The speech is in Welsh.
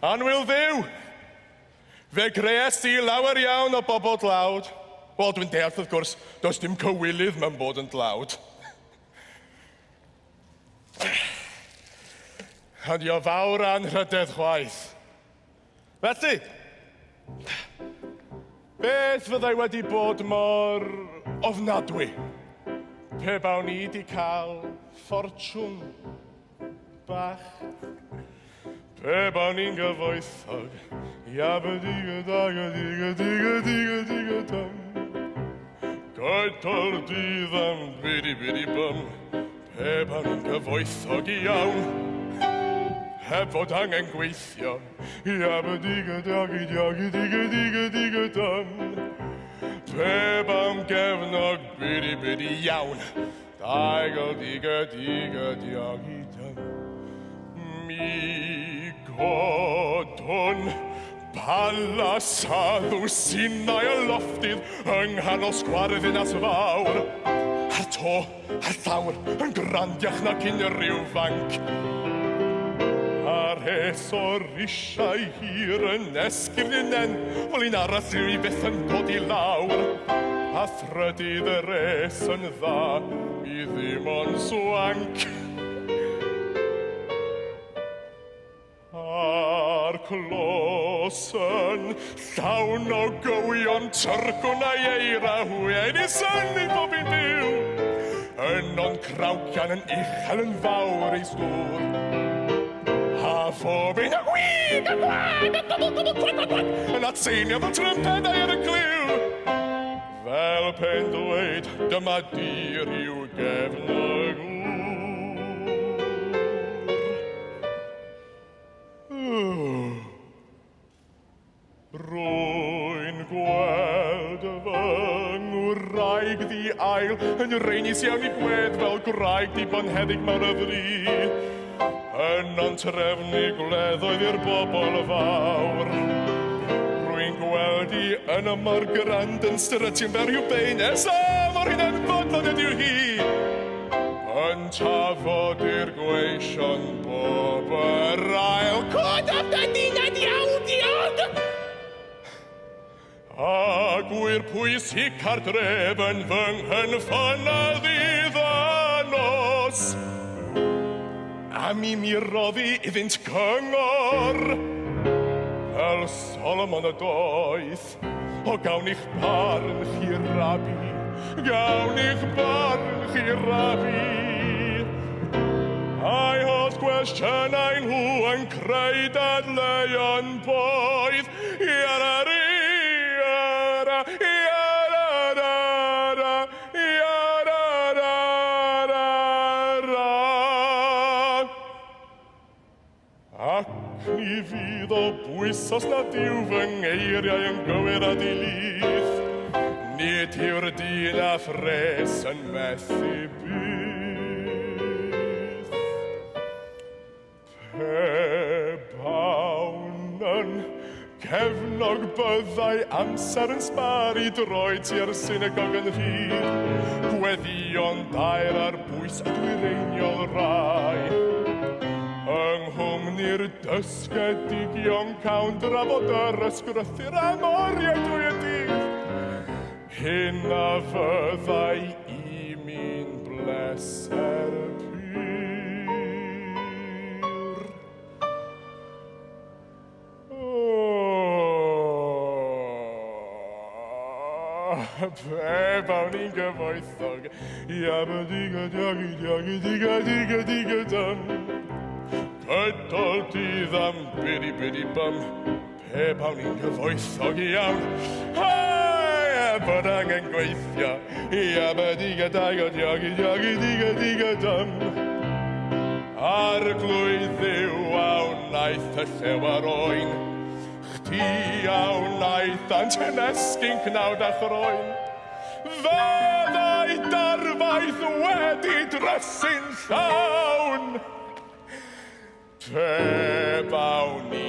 Anwyl ddiw, fe grees di lawer iawn o bobl dlawd. Wel, dwi'n deall, wrth gwrs, does dim cywilydd mewn bod yn dlawd. Ond i o fawr anrhydedd chwaith. Felly, beth fyddai wedi bod mor ofnadwy pe bawn ni wedi cael ffortiwn bach? Pe bawn ni'n gyfoethog, iabadiga-daga-diga-diga-diga-diga-dum. Gydol dydd am bidi-bidi-bum, pe bawn ni'n gyfoethog iawn. Heb fod angen gweithio, iabadiga-dagi-dagi-diga-diga-diga-dum. Pe bawn gefnog bidi-bidi iawn, daigol-diga-diga-diga-dum. Mi godwn palasadw sinau y lofftydd yng nghanol sgwaredd Ddinas Fawr. A'r to, a'r llawr yn grandiach nag unrhyw fanc. A'r es o'r risiau hir yn esgyrn unen, wel un arall yw i beth yn dod i lawr. A thrydydd yr es yn dda i ddim ond swanc. A'r clos yn llawn o gywion tyrgwn a eira hwedus yn ei bob un byw. Yno'n crawcian yn uchel yn fawr ei stwr. A phob un yn wig a gwag a gwag yn atseinio fel trympedau ar y cliw. Fel pen dweud, dyma dir i'w gefnog Rwy'n gweld fy ngwraig ddi ail yn reinis iawn i gwed fel gwraig di bonheddig mawr y ddri. Yno'n trefnu gwleddoedd i'r bobl fawr. Rwy'n gweld i yn y mor grand yn styrytio'n fer i'w beines a mor hynna'n fodlon ydyw hi. Yn tafod i'r gweision bob yr ail. Cod of the dinad iawn diog! A gwir pwysig ar drefn fy nghenffynedd iddanos. A mi roddi iddynt cyngor fel Solomon y doeth. O gawn i'ch barn chi rabi, gawn i'ch barn chi rabi. A'i holl gwestiynau nhw yn creu dadleuon boedd. Iarari, iara, iararara, iararara. Ac ni fydd o bwys os nad yw fy ngeiriau yn gywir a dilith. Nid yw'r dyn a phres yn methu byth. Pe bawn yn cefnog byddai amser yn sbar i droi tu'r synagog yn rhydd. Gweddion dair ar bwys a dwyreiniol rai. Ynghlwmni'r dysgedigion cawn drafod yr ysgrythu'r amoriau drwy y dydd. Hyn a fyddai i mi'n bleser pyr. Pe bawn ni'n gyfoethog, iabadiga-diga-diga-diga-diga-diga-dum. Gydol dydd am bidi-bidi-bum, pe bawn ni'n gyfoethog iawn. Bod angen gweithio, iabadiga-diga-diga-diga-diga-diga-dum. Ar glwydd ddiw a wnaeth y llew ar oen. Chdi a wnaeth a'n tynesgyn cnawd a chroen. Fyddai darfaith wedi drysu'n llawn. Pe bawn ni